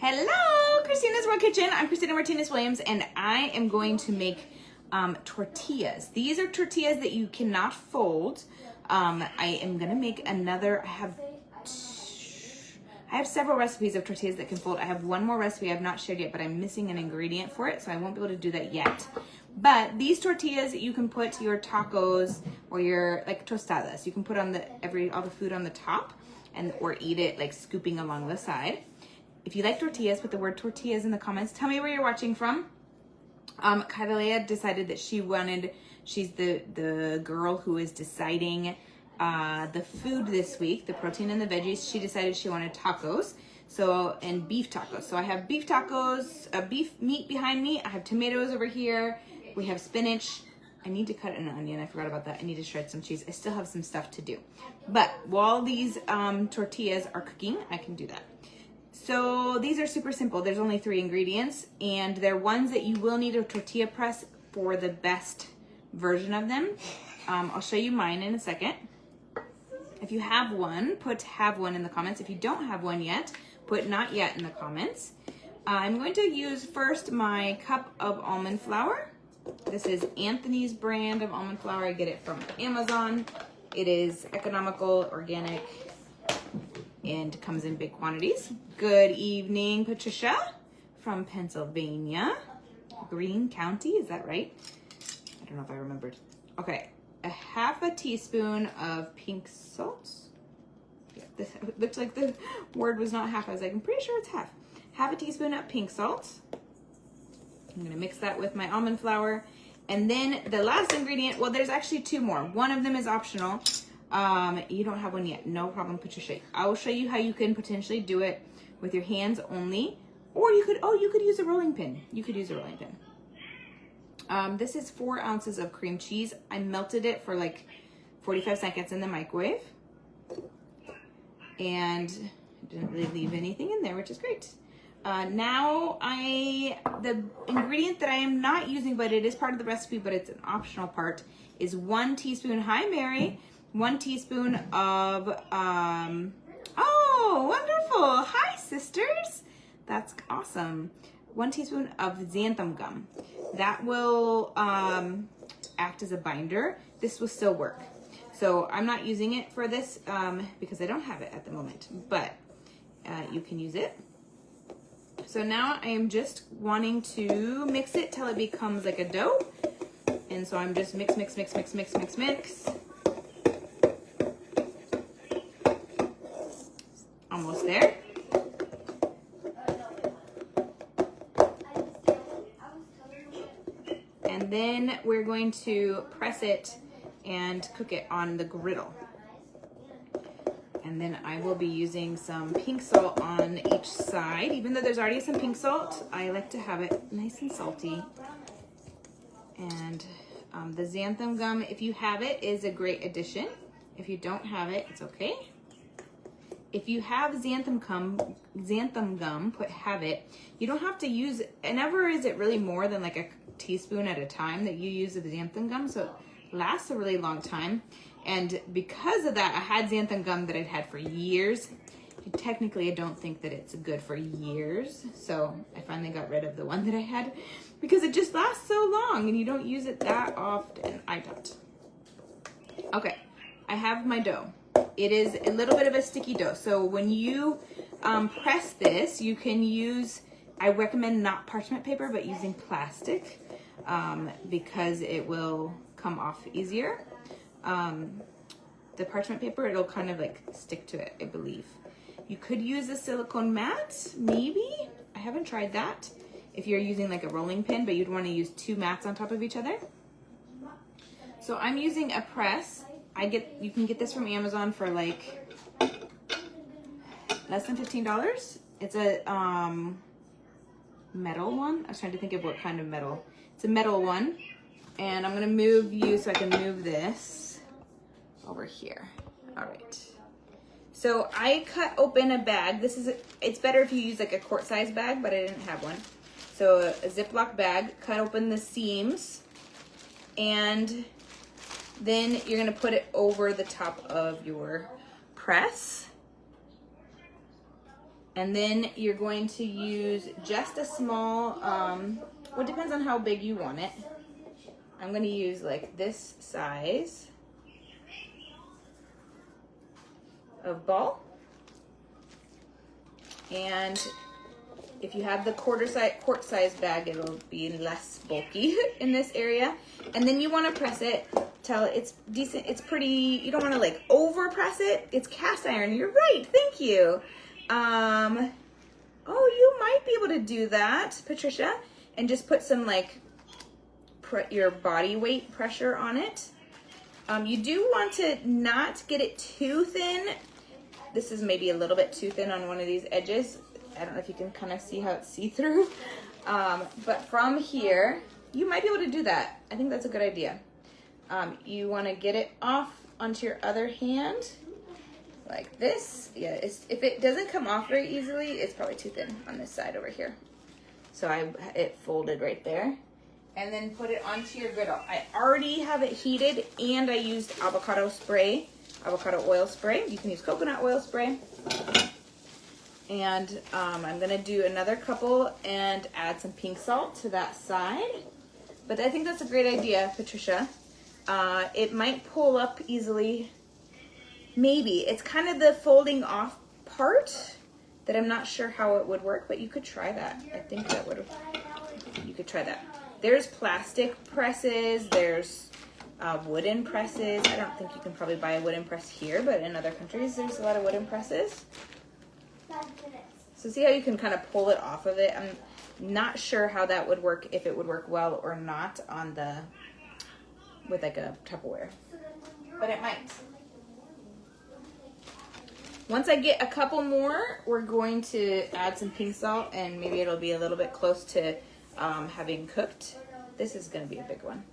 Hello, Christina's World Kitchen. I'm Christina Martinez Williams, and I am going to make tortillas. These are tortillas that you cannot fold. I am gonna make another. I have several recipes of tortillas that can fold. I have one more recipe I've not shared yet, but I'm missing an ingredient for it, so I won't be able to do that yet. But these tortillas, you can put your tacos or your like tostadas. You can put on all the food on the top, or eat it like scooping along the side. If you like tortillas, put the word tortillas in the comments. Tell me where you're watching from. Catalea decided that she's the girl who is deciding the food this week, the protein and the veggies. She decided she wanted tacos, and beef tacos. So I have beef tacos, beef meat behind me. I have tomatoes over here. We have spinach. I need to cut an onion. I forgot about that. I need to shred some cheese. I still have some stuff to do. But while these tortillas are cooking, I can do that. So these are super simple. There's only 3 ingredients, and they're ones that you will need a tortilla press for the best version of them. I'll show you mine in a second. If you have one, put have one in the comments. If you don't have one yet, put not yet in the comments. I'm going to use first my cup of almond flour. This is Anthony's brand of almond flour. I get it from Amazon. It is economical, organic, and comes in big quantities. Good evening, Patricia from Pennsylvania. Greene County, is that right? I don't know if I remembered. Okay, a half a teaspoon of pink salt. Yeah, this looks like the word was not half. I was like, I'm pretty sure it's half. Half a teaspoon of pink salt. I'm gonna mix that with my almond flour. And then the last ingredient, well, there's actually 2 more. One of them is optional. You don't have one yet, no problem, Patricia. I will show you how you can potentially do it with your hands only, or you could use a rolling pin. You could use a rolling pin. This is 4 ounces of cream cheese. I melted it for like 45 seconds in the microwave, and didn't really leave anything in there, which is great. Now the ingredient that I am not using, but it is part of the recipe, but it's an optional part, is 1 teaspoon, hi Mary, 1 teaspoon of, oh, wonderful. Hi, sisters. That's awesome. 1 teaspoon of xanthan gum. That will act as a binder. This will still work. So I'm not using it for this because I don't have it at the moment, but you can use it. So now I am just wanting to mix it till it becomes like a dough. And so I'm just mix. Almost there. And then we're going to press it and cook it on the griddle. And then I will be using some pink salt on each side. Even though there's already some pink salt, I like to have it nice and salty. And the xanthan gum, if you have it, is a great addition. If you don't have it, it's okay. If you have xanthan gum, have it. You don't have to use, and never is it really more than like a teaspoon at a time that you use of the xanthan gum, so it lasts a really long time. And because of that, I had xanthan gum that I'd had for years. Technically, I don't think that it's good for years, so I finally got rid of the one that I had because it just lasts so long and you don't use it that often. I don't. Okay, I have my dough. It is a little bit of a sticky dough, so when you press this, you can use, I recommend not parchment paper, but using plastic because it will come off easier. The parchment paper, it'll kind of like stick to it, I believe. You could use a silicone mat, maybe. I haven't tried that. If you're using like a rolling pin, but you'd want to use 2 mats on top of each other. So I'm using a press. You can get this from Amazon for like less than $15. It's a metal one. I was trying to think of what kind of metal. It's a metal one. And I'm gonna move you so I can move this over here. All right. So I cut open a bag. It's better if you use like a quart size bag, but I didn't have one. So a Ziploc bag, cut open the seams, and then you're gonna put it over the top of your press. And then you're going to use just a small, well, it depends on how big you want it. I'm going to use like this size of ball. And if you have the quart size bag, it'll be less bulky in this area. And then you want to press it till it's decent. It's pretty, you don't want to like over press it. It's cast iron. You're right. Thank you. Oh, you might be able to do that, Patricia, and just put some like your body weight pressure on it. You do want to not get it too thin. This is maybe a little bit too thin on one of these edges. I don't know if you can kind of see how it's see-through. But from here, you might be able to do that. I think that's a good idea. You want to get it off onto your other hand. Like this. Yeah, if it doesn't come off very easily, it's probably too thin on this side over here. So it folded right there. And then put it onto your griddle. I already have it heated and I used avocado oil spray. You can use coconut oil spray. And I'm gonna do another couple and add some pink salt to that side. But I think that's a great idea, Patricia. It might pull up easily. Maybe. It's kind of the folding off part that I'm not sure how it would work, but you could try that. I think that would, you could try that. There's plastic presses, there's wooden presses. I don't think you can probably buy a wooden press here, but in other countries there's a lot of wooden presses. So see how you can kind of pull it off of it. I'm not sure how that would work, if it would work well or not on with like a Tupperware, but it might. Once I get a couple more, we're going to add some pink salt and maybe it'll be a little bit close to having cooked. This is gonna be a big one.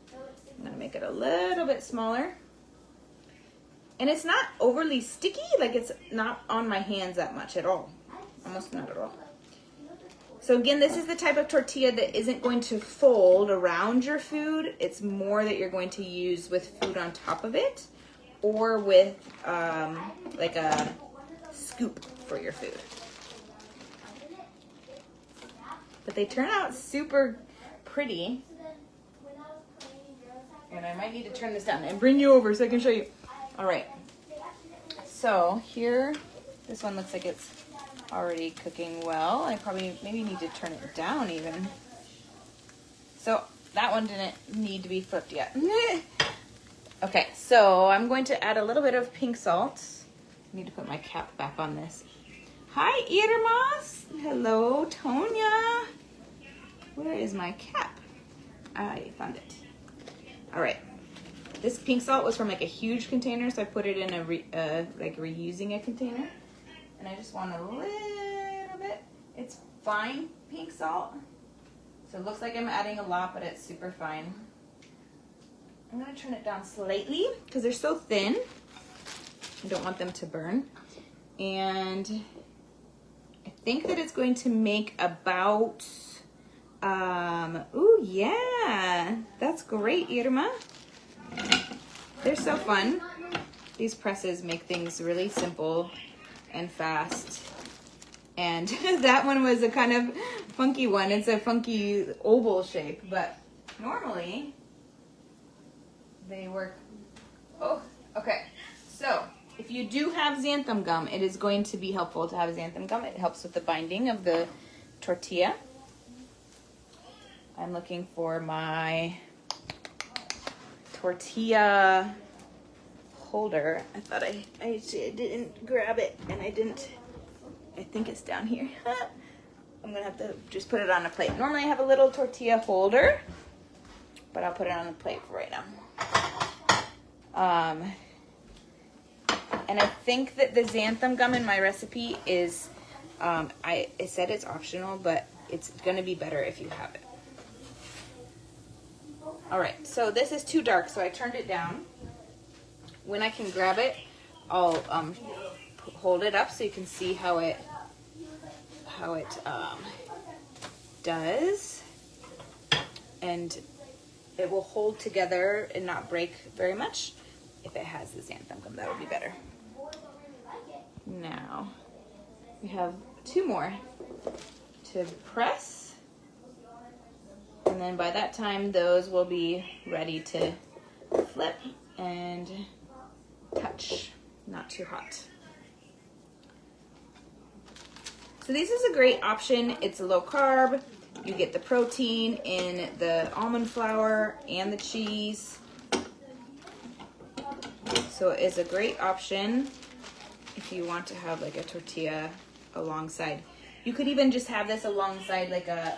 I'm gonna make it a little bit smaller. And it's not overly sticky, like it's not on my hands that much at all. Almost not at all. So again, this is the type of tortilla that isn't going to fold around your food. It's more that you're going to use with food on top of it or with like a scoop for your food. But they turn out super pretty. And I might need to turn this down and bring you over so I can show you. All right. So here, this one looks like it's already cooking well. I probably maybe need to turn it down even. So that one didn't need to be flipped yet. Okay, so I'm going to add a little bit of pink salt. I need to put my cap back on this. Hi, Irmas. Hello, Tonya. Where is my cap? I found it. All right. This pink salt was from like a huge container, so I put it in like reusing a container. And I just want a little bit. It's fine pink salt. So it looks like I'm adding a lot, but it's super fine. I'm gonna turn it down slightly because they're so thin. I don't want them to burn. And I think that it's going to make about, ooh, yeah, that's great, Irma. They're so fun. These presses make things really simple and fast. And that one was a kind of funky one. It's a funky oval shape, but normally they work. Oh, okay. So if you do have xanthan gum, it is going to be helpful to have xanthan gum. It helps with the binding of the tortilla. I'm looking for my tortilla holder. I thought I didn't grab it, and I didn't. I think it's down here. I'm gonna have to just put it on a plate. Normally I have a little tortilla holder, but I'll put it on the plate for right now. And I think that the xanthan gum in my recipe is, it said it's optional, but it's gonna be better if you have it. All right, so this is too dark, so I turned it down. When I can grab it, I'll hold it up so you can see how it does, and it will hold together and not break very much. If it has the xanthan gum, that would be better. Now we have 2 more to press. And then by that time, those will be ready to flip and touch. Not too hot. So this is a great option. It's low carb. You get the protein in the almond flour and the cheese. So it is a great option if you want to have like a tortilla alongside. You could even just have this alongside like a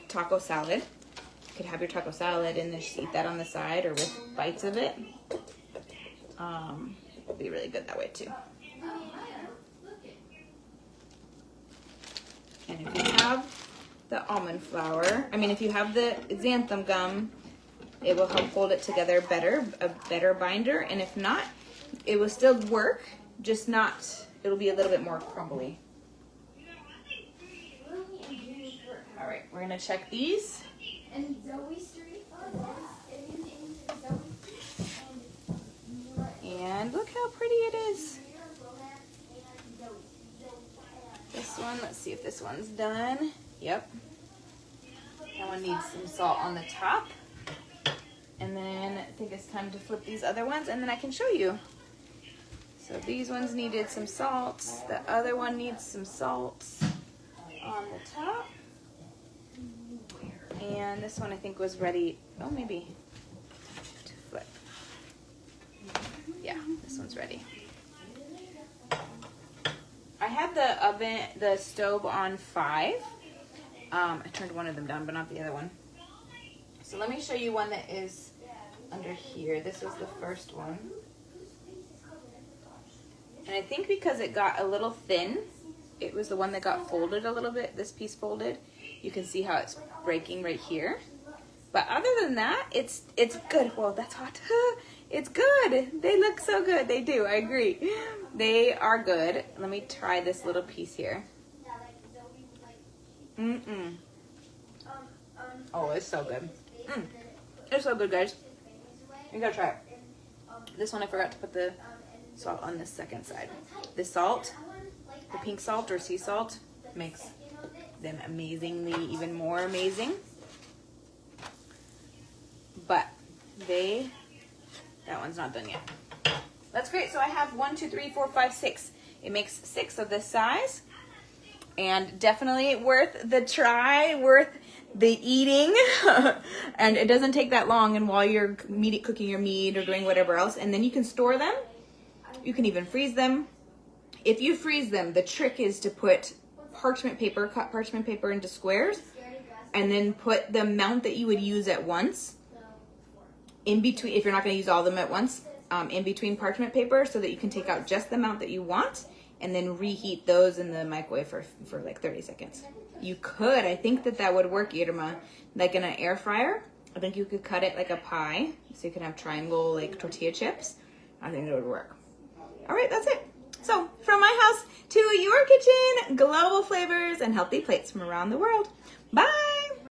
taco salad. You could have your taco salad and then just eat that on the side or with bites of it. It'd be really good that way too. And if you have the almond flour, if you have the xanthan gum, it will help hold it together better, a better binder. And if not, it will still work, just not, it'll be a little bit more crumbly. All right, we're gonna check these. And look how pretty it is. This one, let's see if this one's done. Yep. That one needs some salt on the top. And then I think it's time to flip these other ones and then I can show you. So these ones needed some salt. The other one needs some salt on the top. And this one I think was ready, oh maybe, to flip. Yeah, this one's ready. I had the stove on 5. I turned one of them down, but not the other one. So let me show you one that is under here. This was the first one. And I think because it got a little thin, it was the one that got folded a little bit, this piece folded. You can see how it's breaking right here. But other than that, it's good. Whoa, that's hot. It's good. They look so good. They do, I agree. They are good. Let me try this little piece here. Oh, it's so good. It's so good, guys. You gotta try it. This one I forgot to put the salt on this second side. The salt, the pink salt or sea salt, makes them amazingly even more amazing. But that one's not done yet. That's great. So I have 1, 2, 3, 4, 5, 6. It makes 6 of this size. And definitely worth the try, worth the eating. And it doesn't take that long. And while you're cooking your meat or doing whatever else, and then you can store them. You can even freeze them. If you freeze them, the trick is to put parchment paper, cut parchment paper into squares, and then put the amount that you would use at once in between, if you're not going to use all of them at once, in between parchment paper, so that you can take out just the amount that you want and then reheat those in the microwave for like 30 seconds. You could, I think that would work, Irma, like in an air fryer. I think you could cut it like a pie, so you can have triangle like tortilla chips. I think that would work. All right, that's it. So from my house to your kitchen, global flavors and healthy plates from around the world. Bye.